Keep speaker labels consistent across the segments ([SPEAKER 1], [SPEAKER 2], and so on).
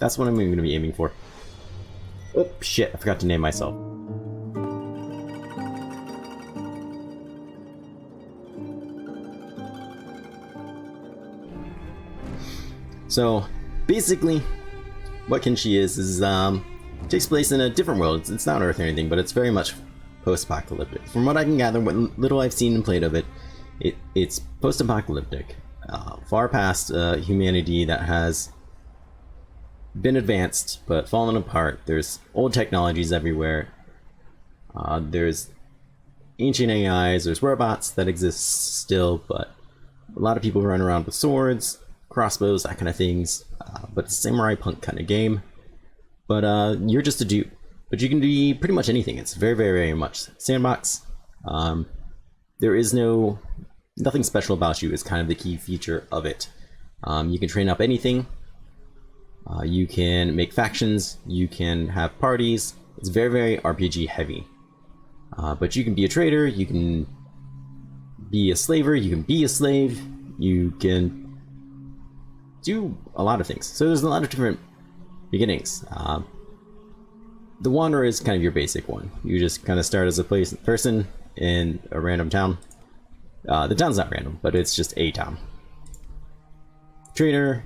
[SPEAKER 1] That's what I'm going to be aiming for. Oh, shit, I forgot to name myself. So, basically, what Kenshi is takes place in a different world. It's not Earth or anything, but it's very much post-apocalyptic. From what I can gather, what little I've seen and played of it, it's post-apocalyptic. Far past humanity that has been advanced, but fallen apart. There's old technologies everywhere. There's ancient AIs, there's robots that exist still, but a lot of people run around with swords, crossbows, that kind of things. But it's a samurai punk kind of game. But you're just a dude. But you can be pretty much anything. It's very, very, very much sandbox. There is nothing special about you is kind of the key feature of it. You can train up anything. You can make factions. You can have parties. It's very, very RPG heavy. But you can be a trader. You can be a slaver. You can be a slave. You can do a lot of things. So there's a lot of different beginnings. The Wanderer is kind of your basic one. You just kind of start as a person in a random town. The town's not random, but it's just a town. Trader,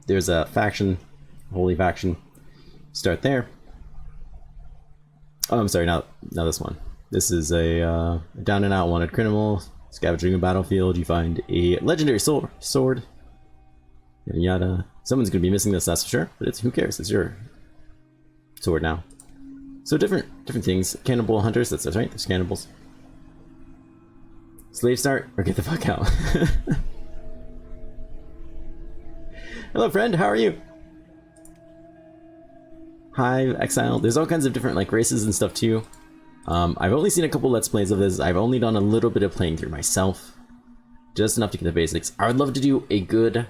[SPEAKER 1] there's a faction, holy faction. Start there. Oh, I'm sorry, not this one. This is a down and out wanted criminal. Scavenging a battlefield, you find a legendary sword. Yada yada. Someone's gonna be missing this, that's for sure. But who cares? It's your sword now. So different things. Cannibal hunters. That's right. There's cannibals. Slave start or get the fuck out. Hello, friend. How are you? Hi, exile. There's all kinds of different like races and stuff too. I've only seen a couple Let's Plays of this. I've only done a little bit of playing through myself, just enough to get the basics. I would love to do a good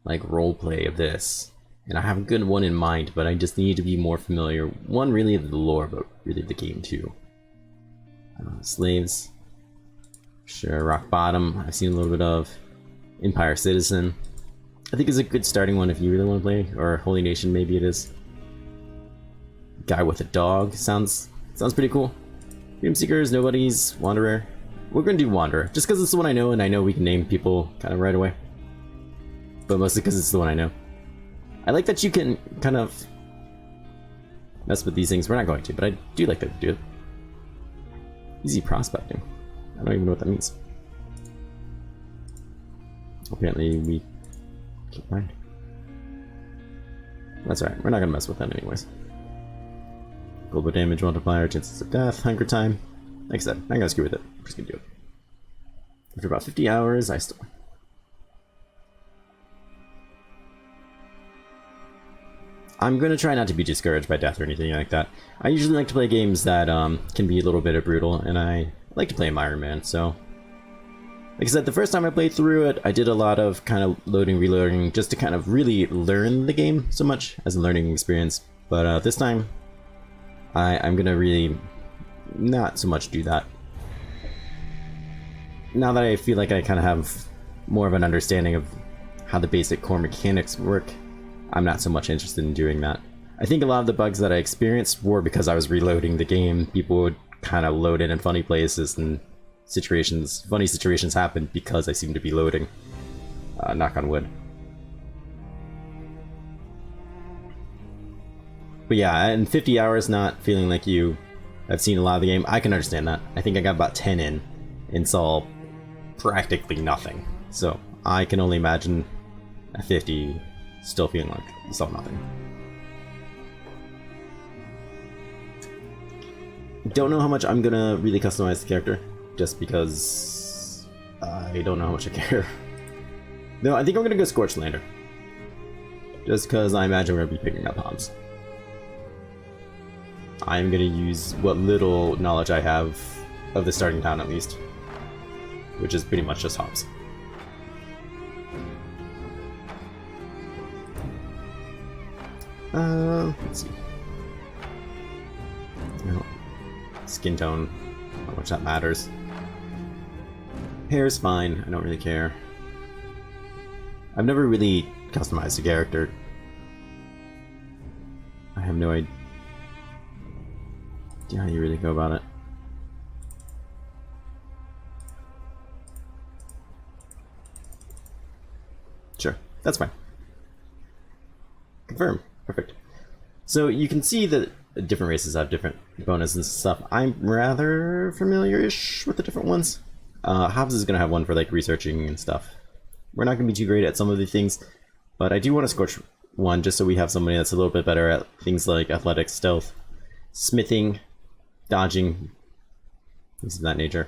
[SPEAKER 1] like role play of this, and I have a good one in mind, but I just need to be more familiar. One, really the lore, but really the game too. Slaves, sure. Rock Bottom, I've seen a little bit of. Empire Citizen, I think is a good starting one if you really want to play, or Holy Nation maybe it is. Guy with a dog sounds pretty cool. Freedom Seekers, Nobodies, Wanderer. We're gonna do Wanderer, just because it's the one I know, and I know we can name people kind of right away. But mostly because it's the one I know. I like that you can kind of mess with these things. We're not going to, but I do like that to do it. Easy prospecting. I don't even know what that means. Apparently we can't find. That's alright, we're not gonna mess with that anyways. Global damage multiplier, chances of death, hunger time. Like I said, I'm not gonna screw with it. I'm just gonna do it. After about 50 hours, I still... I'm gonna try not to be discouraged by death or anything like that. I usually like to play games that can be a little bit brutal, and I like to play Iron Man, so... Like I said, the first time I played through it, I did a lot of kind of loading, reloading, just to kind of really learn the game so much as a learning experience. But this time, I'm gonna really not so much do that. Now that I feel like I kind of have more of an understanding of how the basic core mechanics work, I'm not so much interested in doing that. I think a lot of the bugs that I experienced were because I was reloading the game. People would kind of load in funny places, and funny situations happened because I seemed to be loading. Knock on wood. But yeah, in 50 hours not feeling like you have seen a lot of the game, I can understand that. I think I got about 10 in and saw practically nothing. So I can only imagine at 50 still feeling like you saw nothing. Don't know how much I'm gonna really customize the character, just because I don't know how much I care. No, I think I'm gonna go Scorchlander. Just because I imagine we're gonna be picking up Hobbs. I'm gonna use what little knowledge I have of the starting town at least, which is pretty much just Hobbs. Let's see. No. Skin tone, how much that matters. Hair is fine, I don't really care. I've never really customized a character I have no idea how you really go about it. Sure, that's fine. Confirm. Perfect. So you can see that different races have different bonuses and stuff. I'm rather familiar-ish with the different ones. Hobbs is going to have one for like researching and stuff. We're not going to be too great at some of the things, but I do want to scorch one just so we have somebody that's a little bit better at things like athletics, stealth, smithing, dodging, things of that nature.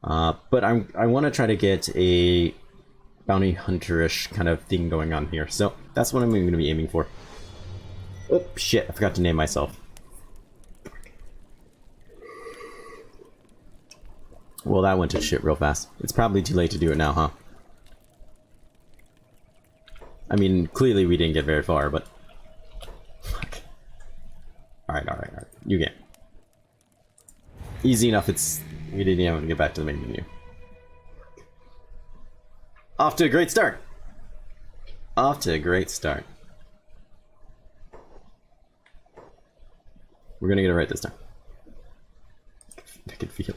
[SPEAKER 1] But I want to try to get a bounty hunter-ish kind of thing going on here. So that's what I'm going to be aiming for. Oh, shit, I forgot to name myself. Well, that went to shit real fast. It's probably too late to do it now, huh? I mean, clearly we didn't get very far, but... Fuck. Alright. New game. Easy enough, we didn't even have to get back to the main menu. Off to a great start! Off to a great start. We're gonna get it right this time. I can feel it.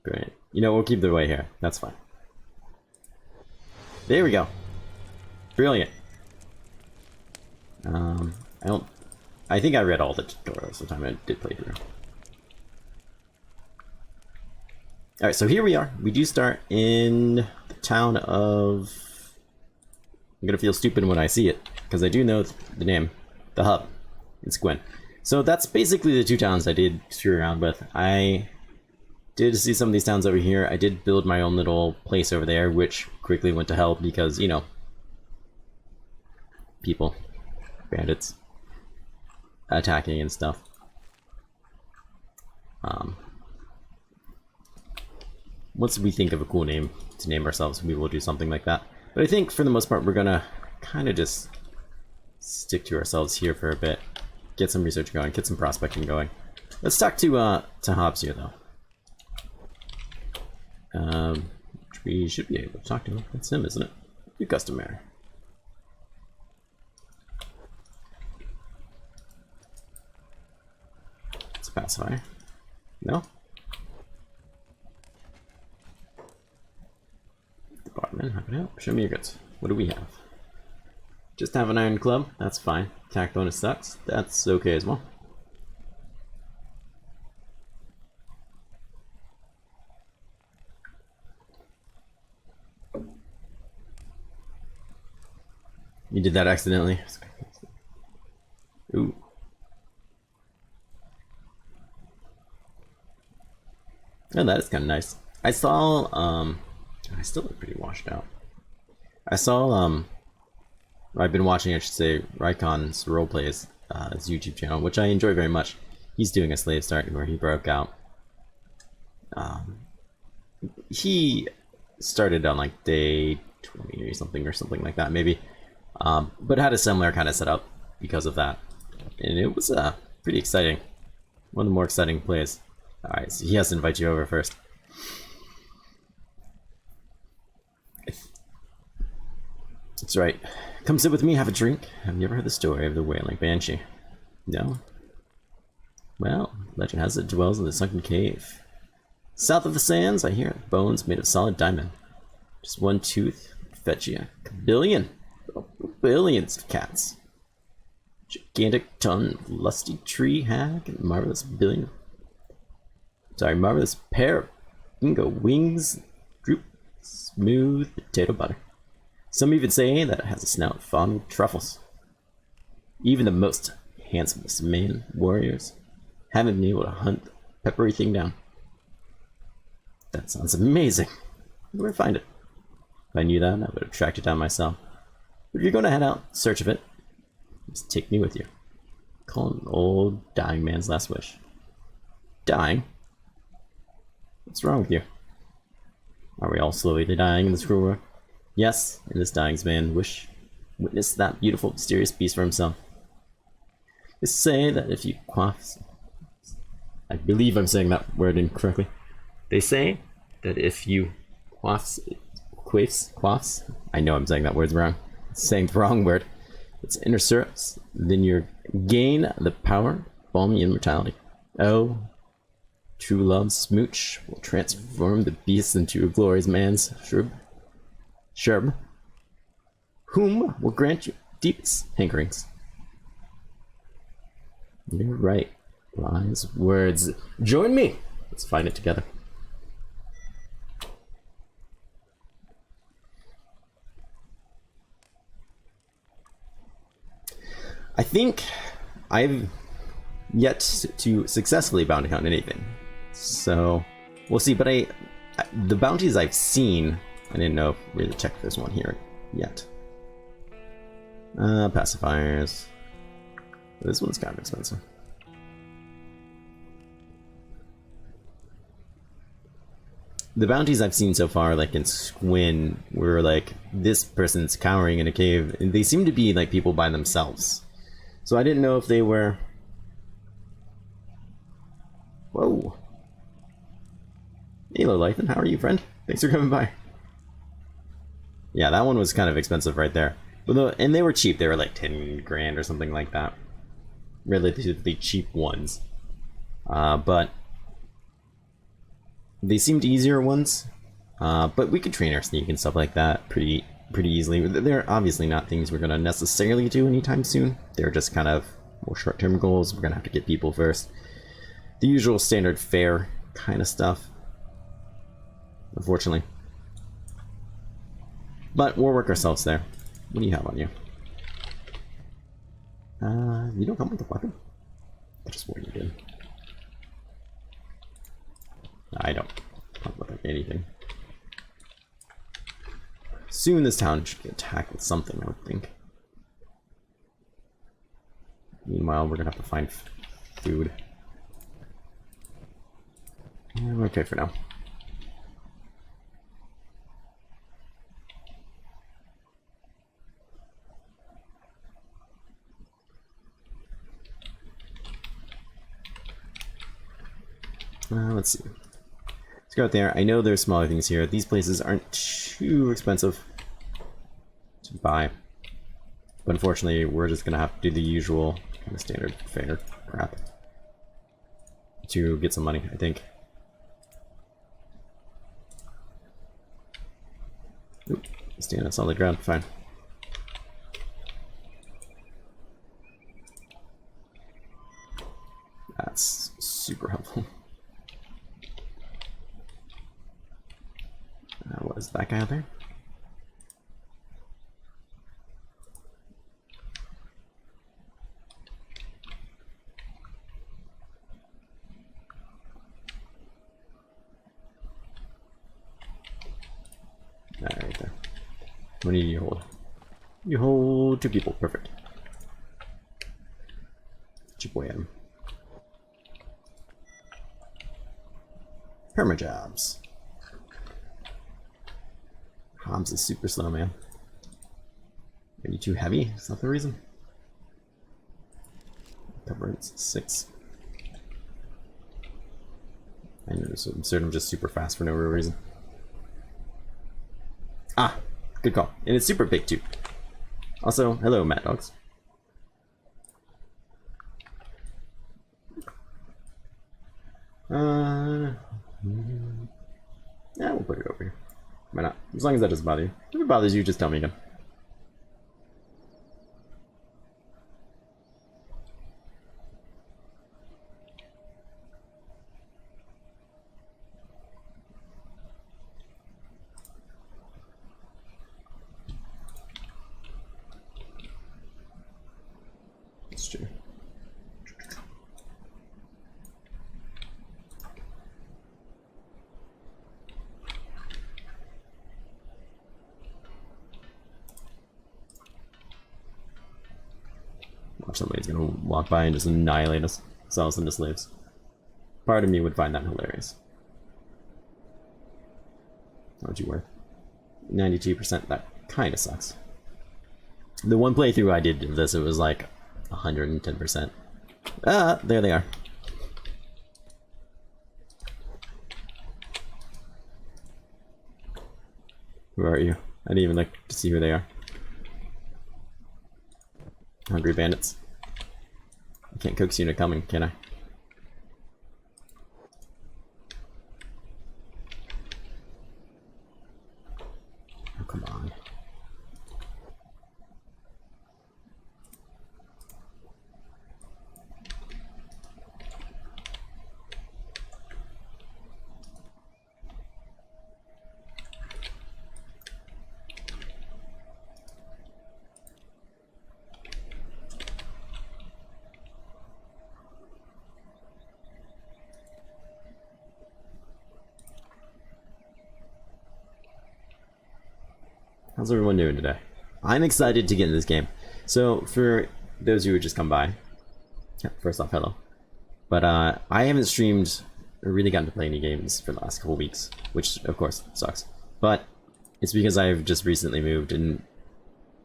[SPEAKER 1] Great. You know, we'll keep the way here. That's fine. There we go. Brilliant. I think I read all the tutorials the time I did play through. Alright, so here we are. We do start in the town of... I'm gonna feel stupid when I see it, because I do know the name. The hub. It's Gwen. So that's basically the two towns I did screw around with. I did see some of these towns over here. I did build my own little place over there, which quickly went to hell because, you know, people, bandits, attacking and stuff. Once we think of a cool name to name ourselves, we will do something like that. But I think for the most part, we're gonna kind of just stick to ourselves here for a bit, get some research going, get some prospecting going. Let's talk to Hobbs here, though. Which we should be able to talk to him. That's him, isn't it? You customary. Let's pass by. No? Department, how can I help? Show me your goods. What do we have? Just have an iron club. That's fine. Attack bonus sucks. That's okay as well. You did that accidentally. Ooh. Oh, that is kind of nice. I saw, I still look pretty washed out. I saw, I've been watching, I should say, Rykon's roleplays, his YouTube channel, which I enjoy very much. He's doing a slave start where he broke out. He started on like day 20 or something like that, maybe. But had a similar kind of setup because of that. And it was pretty exciting. One of the more exciting plays. Alright, so he has to invite you over first. That's right. Come sit with me, have a drink. Have you ever heard the story of the wailing banshee? No? Well, legend has it dwells in the sunken cave. South of the sands, I hear bones made of solid diamond. Just one tooth fetch you billions of cats. Gigantic ton, lusty tree hag, and marvelous marvelous pair of dingo wings, droop smooth potato butter. Some even say that it has a snout fond with truffles. Even the most handsomest man warriors haven't been able to hunt the peppery thing down. That sounds amazing. Where would I find it? If I knew that, I would have tracked it down myself. But if you're going to head out in search of it, just take me with you. Call it an old dying man's last wish. Dying? What's wrong with you? Are we all slowly dying in this cruel world? Yes, and this dying man witnessed that beautiful, mysterious beast for himself. They say that if you quaff... I believe I'm saying that word incorrectly. They say that if you quaffs. I know I'm saying that word wrong. Saying the wrong word. It's inner syrups. Then you gain the power, balmy immortality. Oh, true love's smooch will transform the beast into a glorious man's shrub, whom will grant you deepest hankerings. You're right. Wise words. Join me. Let's find it together. I think I've yet to successfully bounty hunt anything, so we'll see. But the bounties I've seen, I didn't know if really check this one here yet. Pacifiers. This one's kind of expensive. The bounties I've seen so far, like in Squin, were like, this person's cowering in a cave, and they seem to be like people by themselves. So I didn't know if they were... Whoa. Hello, Lythan. How are you, friend? Thanks for coming by. Yeah, that one was kind of expensive right there. And they were cheap. They were like 10 grand or something like that. Relatively cheap ones. But they seemed easier ones. But we could train our sneak and stuff like that pretty easily. They're obviously not things we're going to necessarily do anytime soon. They're just kind of more short-term goals. We're going to have to get people first. The usual standard fare kind of stuff, unfortunately. But we'll work ourselves there. What do you have on you? You don't come with a weapon? I just swore you did. I don't come with anything. Soon this town should get attacked with something, I would think. Meanwhile, we're gonna have to find food. I'm okay for now. Let's see. Let's go out there. I know there's smaller things here. These places aren't too expensive to buy. But unfortunately, we're just going to have to do the usual kind of standard fare crap to get some money, I think. Oop, stand on solid ground. Fine. That's super helpful. What is that guy out there? Right there. What do you hold? You hold 2 people. Perfect. Chip away at him. Permajobs. Hobbs is super slow, man. Are you too heavy? Is that the reason? Coverage 6. I know this Absurdum just super fast for no real reason. Ah, good call. And it's super big too. Also, hello, Mad Dogs. Yeah, we'll put it over here. Why not? As long as that doesn't bother you. If it bothers you, just tell me again. That's true. Somebody's gonna walk by and just annihilate us, sell us into slaves. Part of me would find that hilarious. How'd you worth? 92%, that kinda sucks. The one playthrough I did of this, it was like 110%. Ah, there they are. Who are you? I didn't even like to see who they are. Hungry bandits. I can't coax you into coming, can I? Oh, come on. How's everyone doing today? I'm excited to get in this game. So, for those of you who just come by, first off, hello. But I haven't streamed or really gotten to play any games for the last couple weeks, which of course sucks. But it's because I've just recently moved, and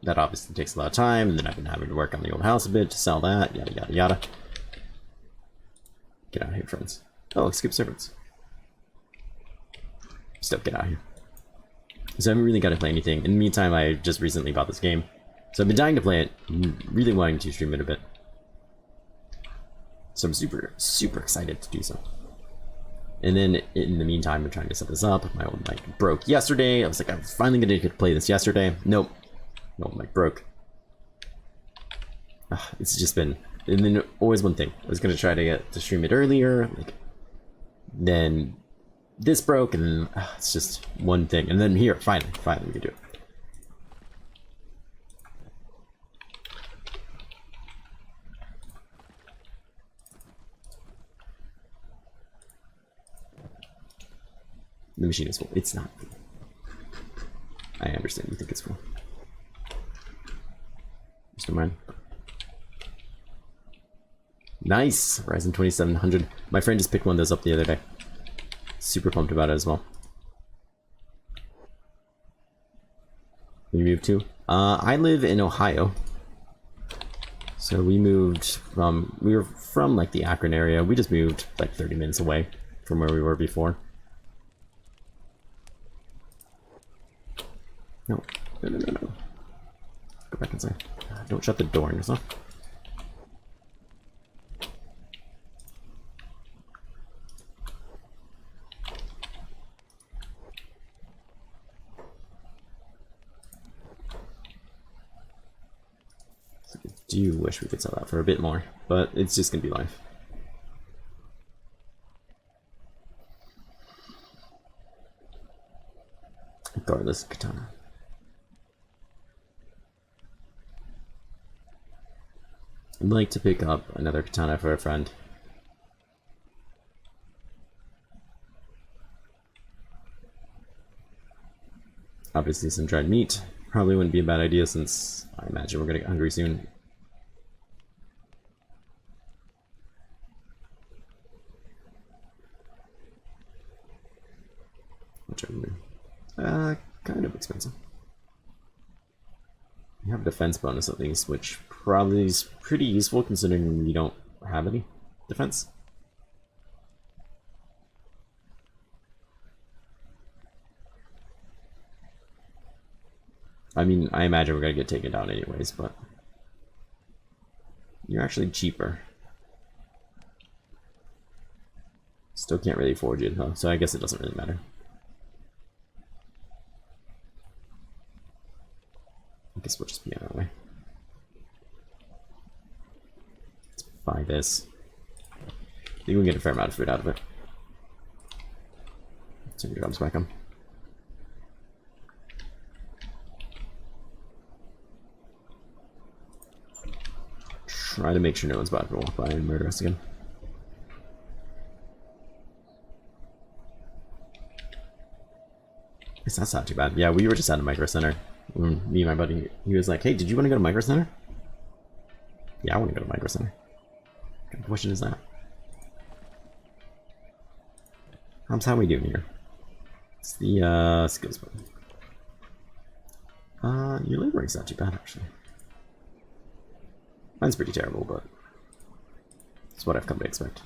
[SPEAKER 1] that obviously takes a lot of time, and then I've been having to work on the old house a bit to sell that, yada yada yada. Get out of here, friends. Oh, skip servants. Still, get out of here. So I haven't really got to play anything. In the meantime, I just recently bought this game. So I've been dying to play it, really wanting to stream it a bit. So I'm super, super excited to do so. And then in the meantime, I'm trying to set this up. My old mic broke yesterday. I was like, I'm finally going to get to play this yesterday. Nope. My old mic broke. It's just been, and then always one thing. I was going to try to get to stream it earlier. Then this broke, and then it's just one thing. And then here, finally we can do it. The machine is full. It's not full. I understand you think it's full. Mr. Mine. Nice! Ryzen 2700. My friend just picked one of those up the other day. Super pumped about it as well. We moved to? I live in Ohio. So we were from like the Akron area. We just moved like 30 minutes away from where we were before. No. Go back inside. Don't shut the door on yourself. So I do wish we could sell that for a bit more, but it's just gonna be life. Regardless, katana. I'd like to pick up another katana for a friend. Obviously some dried meat. Probably wouldn't be a bad idea since I imagine we're gonna get hungry soon. Which kind of expensive. We have a defense bonus at least, which probably is pretty useful considering we don't have any defense. I mean, I imagine we're gonna get taken down anyways, but you're actually cheaper. Still can't really forge it, huh? So I guess it doesn't really matter. I guess we'll just be on our way. Let's buy this. I think we can get a fair amount of food out of it. Turn your drums back on. Try to make sure no one's about to walk by and murder us again. That's not too bad. Yeah, we were just at a micro center. Me and my buddy, he was like, hey, did you want to go to micro center? Yeah, I want to go to micro center. What kind of question is that? How are we doing here? It's the skills button. Your laboring's not too bad actually. Mine's pretty terrible, but it's what I've come to expect.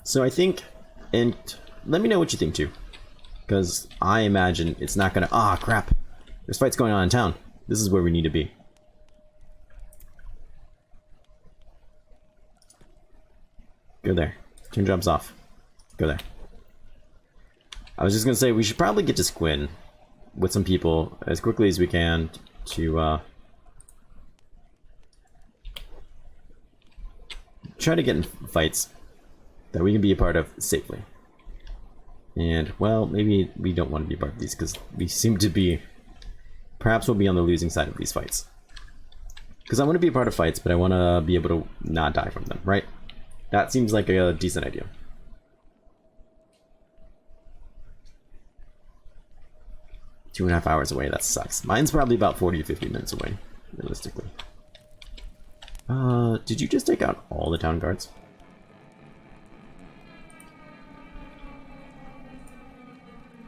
[SPEAKER 1] So I think, and let me know what you think too, because I imagine it's not gonna. Ah, crap! There's fights going on in town. This is where we need to be. Go there. Turn jobs off. Go there. I was just gonna say we should probably get to Squin with some people as quickly as we can to try to get in fights that we can be a part of safely. And, well, maybe we don't want to be a part of these because we seem to be... Perhaps we'll be on the losing side of these fights. Because I want to be a part of fights, but I want to be able to not die from them, right? That seems like a decent idea. Two and a half hours away, that sucks. Mine's probably about 40 to 50 minutes away, realistically. Did you just take out all the town guards?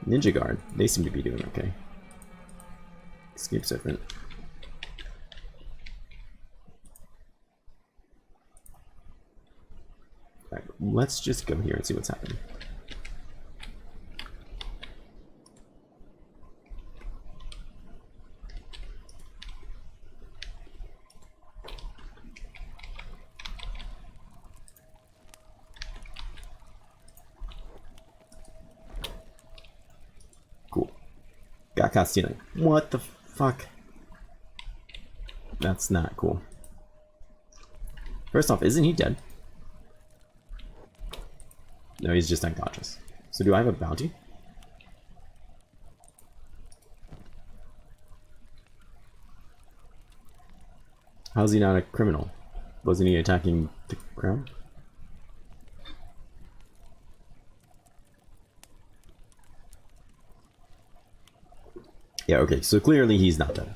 [SPEAKER 1] Ninja Guard, they seem to be doing okay. Escape Serpent. Alright, let's just go here and see what's happening. Got caught stealing. What the fuck? That's not cool. First off, isn't he dead? No, he's just unconscious. So do I have a bounty? How's he not a criminal? Wasn't he attacking the crown? Yeah, okay, so clearly he's not dead.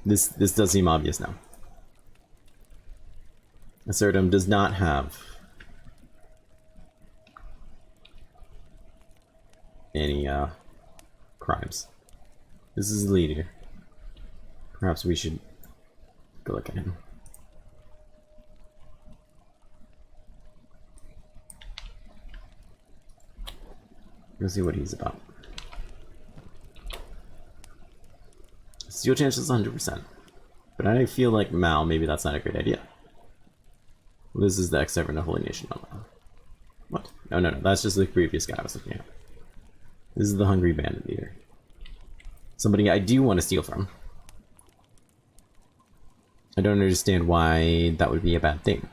[SPEAKER 1] This does seem obvious now. Absurdum does not have any crimes. This is the leader. Perhaps we should go look at him. Let's see what he's about. Steal chance is 100%. But I feel like Mal, maybe that's not a great idea. This is the ex-servant of Holy Nation. What? No, that's just the previous guy I was looking at. This is the Hungry Bandit leader. Somebody I do want to steal from. I don't understand why that would be a bad thing.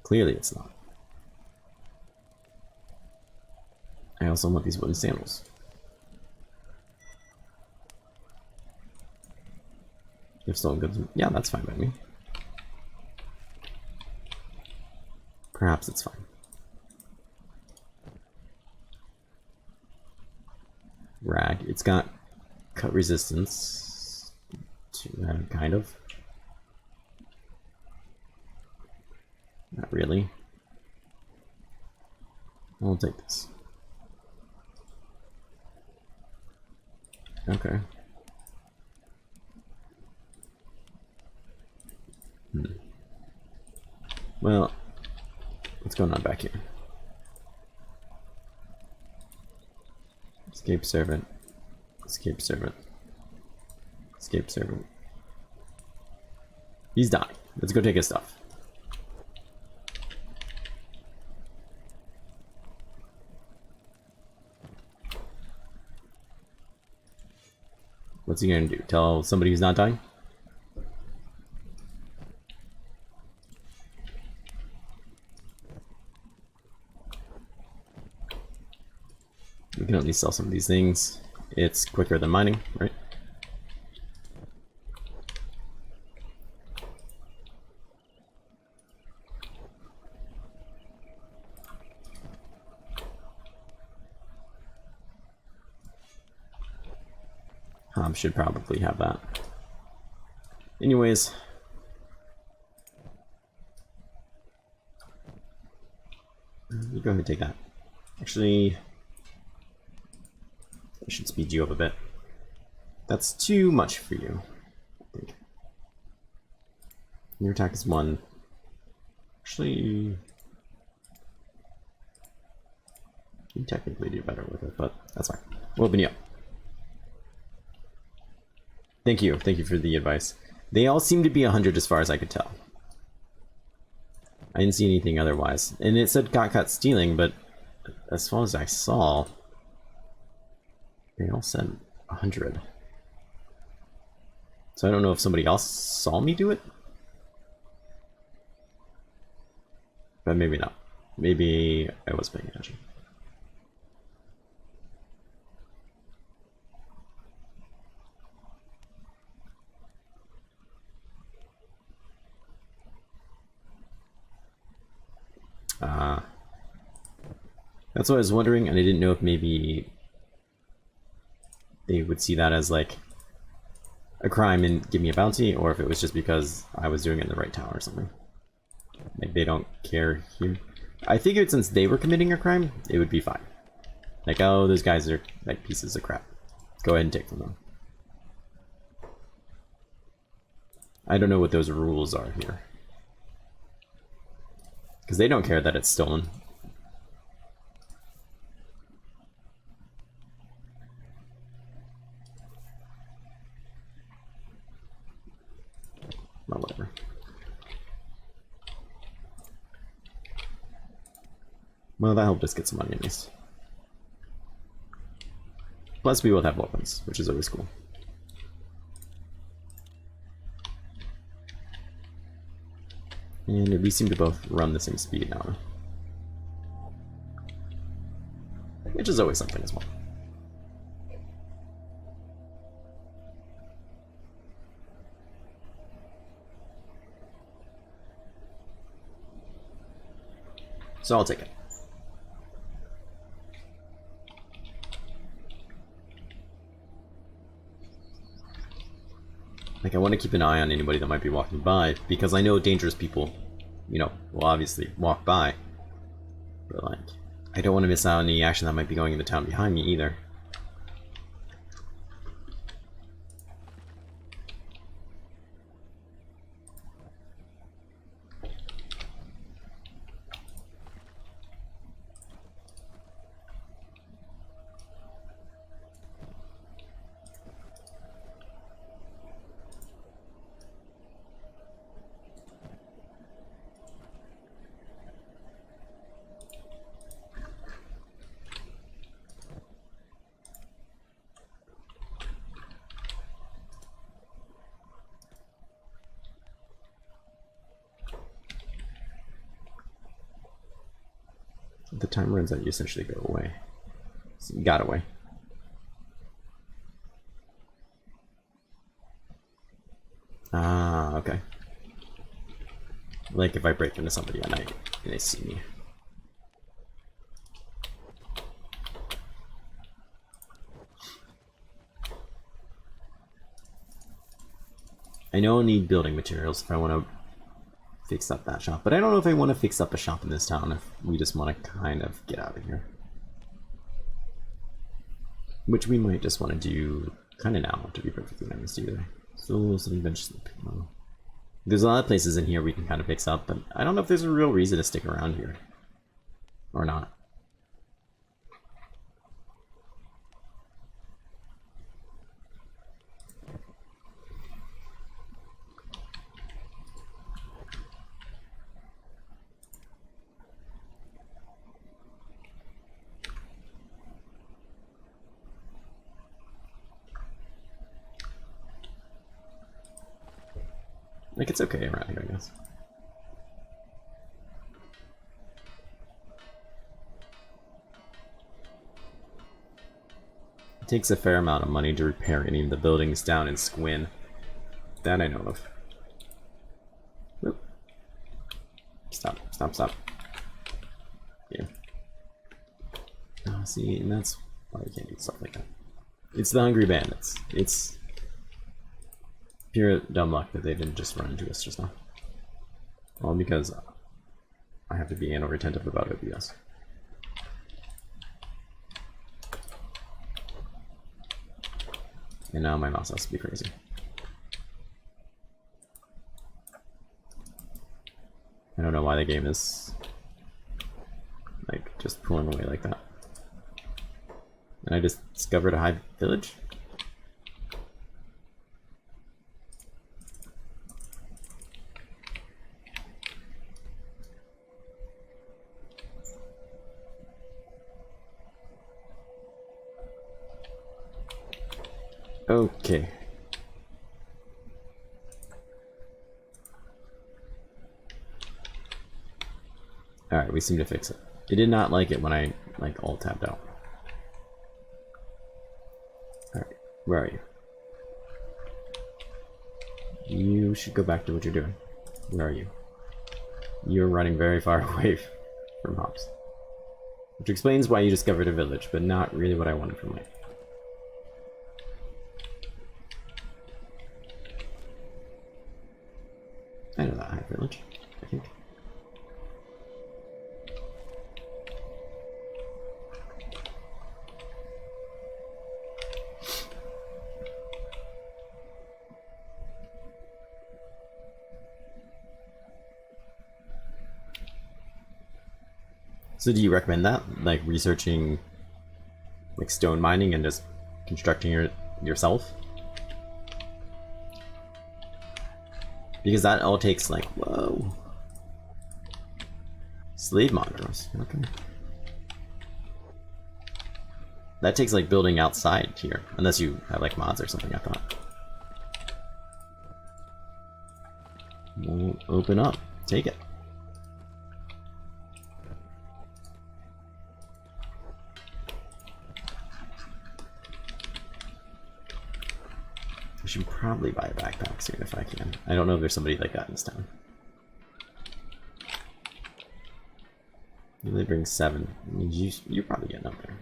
[SPEAKER 1] Clearly it's not. I also want these wooden sandals. If stolen goods, yeah, that's fine by me. Perhaps it's fine. Rag. It's got cut resistance. Kind of. Not really. I'll take this. Okay. Well, what's going on back here? Escape servant. Escape servant. Escape servant. He's dying. Let's go take his stuff. What's he gonna do? Tell somebody who's not dying? We can at least sell some of these things. It's quicker than mining, right? Should probably have that. Anyways. You go ahead and take that. Actually, I should speed you up a bit. That's too much for you, I think. Your attack is 1. Actually, you technically do better with it, but that's fine. We'll open you up. Thank you for the advice. They all seem to be 100 as far as I could tell. I didn't see anything otherwise. And it said got caught stealing, but as far as I saw, they all said 100. So I don't know if somebody else saw me do it. But maybe not. Maybe I was paying attention. That's what I was wondering, and I didn't know if maybe they would see that as like a crime and give me a bounty, or if it was just because I was doing it in the right town or something. Like they don't care here. I figured since they were committing a crime, it would be fine. Like, oh, those guys are like pieces of crap. Go ahead and take from them. I don't know what those rules are here. Because they don't care that it's stolen. Well, whatever. Well, that helped us get some money at least. Plus, we both have weapons, which is always cool. And we seem to both run the same speed now. Which is always something as well. So I'll take it. Like, I want to keep an eye on anybody that might be walking by, because I know dangerous people, you know, will obviously walk by. But, like, I don't want to miss out on any action that might be going in the town behind me either. The time runs out, you essentially go away. So you got away. Ah, okay. Like if I break into somebody at night and they see me. I know I'll need building materials if I want to fix up that shop, but I don't know if I want to fix up a shop in this town if we just want to kind of get out of here. Which we might just want to do kind of now, to be perfectly honest either. So eventually, there's a lot of places in here we can kind of fix up, but I don't know if there's a real reason to stick around here. Or not. Like, it's okay around here, I guess. It takes a fair amount of money to repair any of the buildings down in Squin. That I know of. Whoop. Stop, stop, stop. Yeah. Oh, see, and that's why we can't do stuff like that. It's the Hungry Bandits. It's pure dumb luck that they didn't just run into us just now. All because I have to be anal retentive about OBS. And now my mouse has to be crazy. I don't know why the game is like just pulling away like that. And I just discovered a hive village. Okay. Alright, we seem to fix it. It did not like it when I like alt tabbed out. Alright, where are you? You should go back to what you're doing. Where are you? You're running very far away from hops. Which explains why you discovered a village, but not really what I wanted from it. I know that high village, I think. So do you recommend that? Like researching like stone mining and just constructing yourself? Because that all takes like, whoa. Slave monitors, okay. That takes like building outside here, unless you have like mods or something, I thought. Won't open up, take it. I should probably buy a backpack soon if I can. I don't know if there's somebody like that in this town. They bring 7. You're probably getting up there.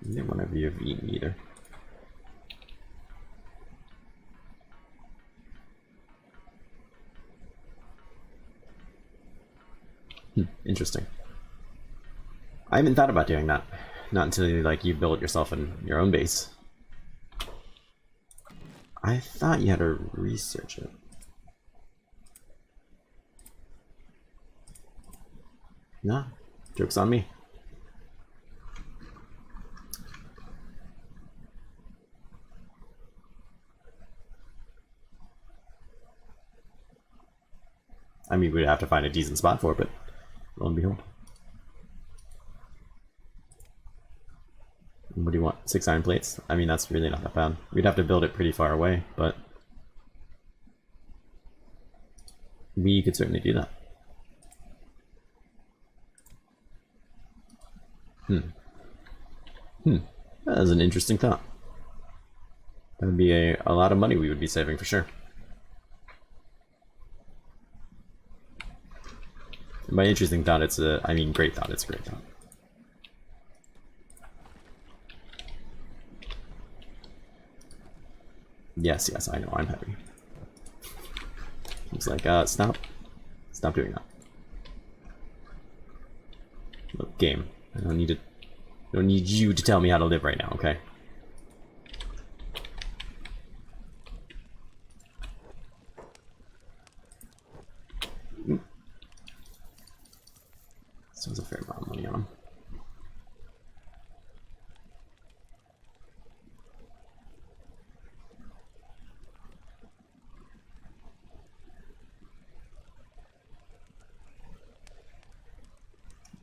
[SPEAKER 1] Neither one of you have eaten either. Interesting. I haven't thought about doing that. Not until like you build yourself in your own base. I thought you had to research it. Nah, joke's on me. I mean, we'd have to find a decent spot for it, but lo and behold. What do you want? 6 iron plates? I mean, that's really not that bad. We'd have to build it pretty far away, but we could certainly do that. That is an interesting thought. That would be a lot of money we would be saving for sure. And by interesting thought, it's a, I mean, great thought, it's a great thought. Yes, yes, I know, I'm happy. He's like, stop doing that. Look, game, I don't need you to tell me how to live right now, okay? This was a fair amount of money on him.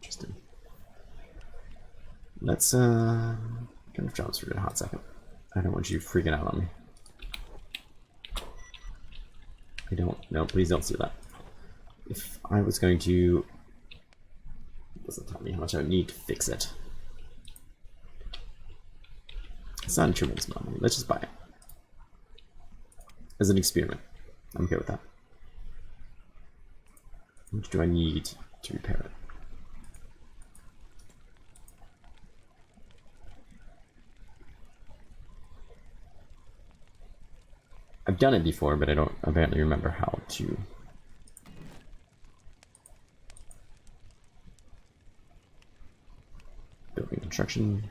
[SPEAKER 1] Interesting. Let's kind of jump for a hot second. I don't want you freaking out on me. I don't. No, please don't do that. If I was going to, it doesn't tell me how much I would need to fix it. It's not a tremendous amount of money. Let's just buy it as an experiment. I'm okay with that. How much do I need to repair it? I've done it before, but I don't apparently remember how to. Building construction.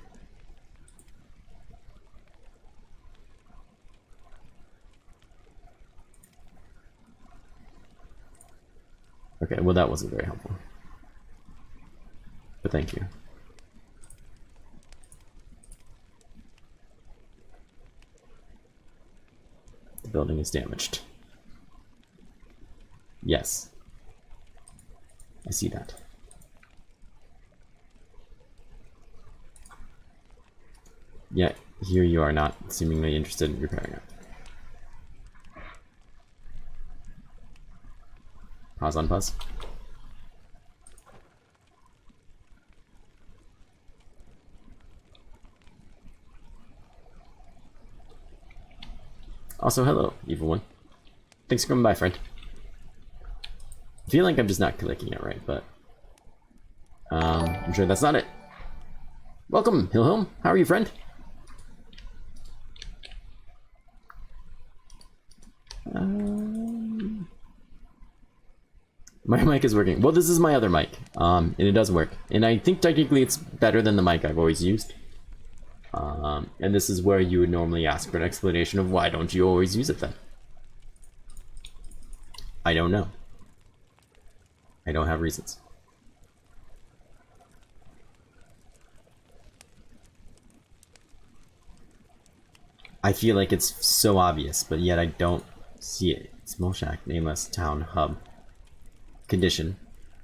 [SPEAKER 1] Okay, well that wasn't very helpful. But thank you. The building is damaged. Yes. I see that. Yet, here you are not seemingly interested in repairing it. Pause on pause. Also, hello, evil one. Thanks for coming by, friend. I feel like I'm just not clicking it right, but I'm sure that's not it. Welcome, Hilhelm. How are you, friend? My mic is working. Well, this is my other mic, and it does work. And I think technically it's better than the mic I've always used. And this is where you would normally ask for an explanation of why don't you always use it then? I don't know. I don't have reasons. I feel like it's so obvious, but yet I don't see it. Small shack, nameless, town, hub. Condition.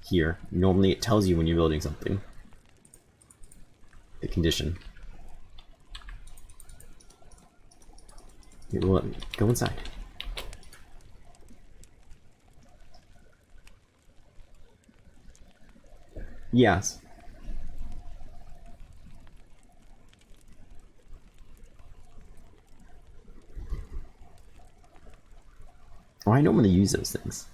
[SPEAKER 1] Here. Normally it tells you when you're building something. The condition. Here, well, go inside. Yes. Oh, I normally use those things.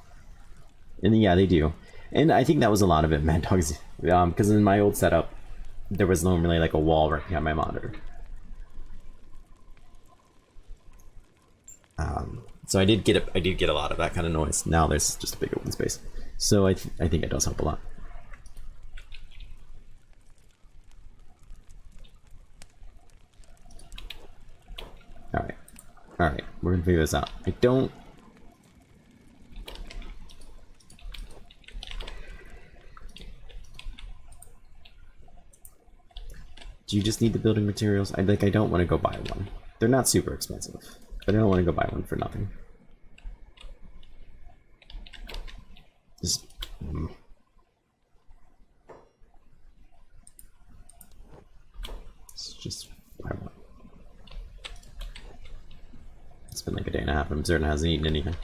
[SPEAKER 1] And yeah, they do. And I think that was a lot of it, Mad Dogs. Because in my old setup, there was normally like a wall right behind my monitor. So I did get a lot of that kind of noise. Now there's just a big open space. So I think it does help a lot. Alright, we're gonna figure this out. I don't... Do you just need the building materials? I don't want to go buy one. They're not super expensive, but I don't want to go buy one for nothing. Just... Let's just buy one. It's been like a day and a half. I'm certain it hasn't eaten anything.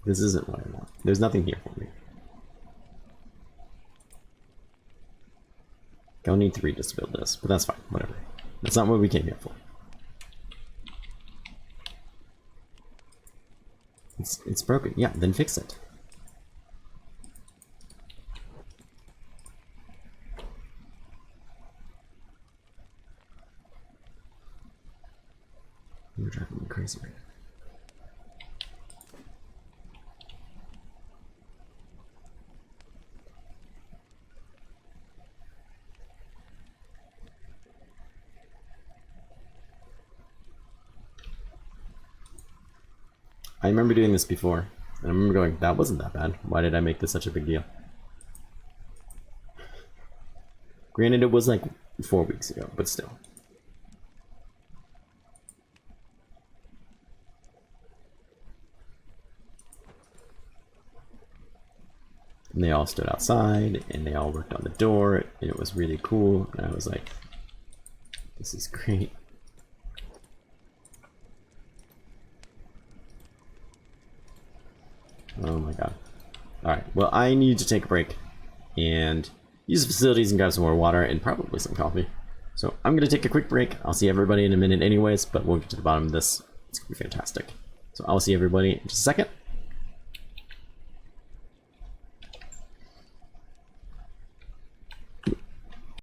[SPEAKER 1] This isn't what I want. There's nothing here for me. I'll need 3 just to build this, but that's fine. Whatever. That's not what we came here for. It's broken. Yeah, then fix it. You're driving me crazy right now. I remember doing this before, and I remember going, that wasn't that bad. Why did I make this such a big deal? Granted, it was like 4 weeks ago, but still. And they all stood outside, and they all worked on the door, and it was really cool, and I was like, this is great. Oh my god. Alright, well, I need to take a break and use the facilities and grab some more water and probably some coffee. So I'm going to take a quick break. I'll see everybody in a minute anyways, but we'll get to the bottom of this. It's going to be fantastic. So I'll see everybody in just a second.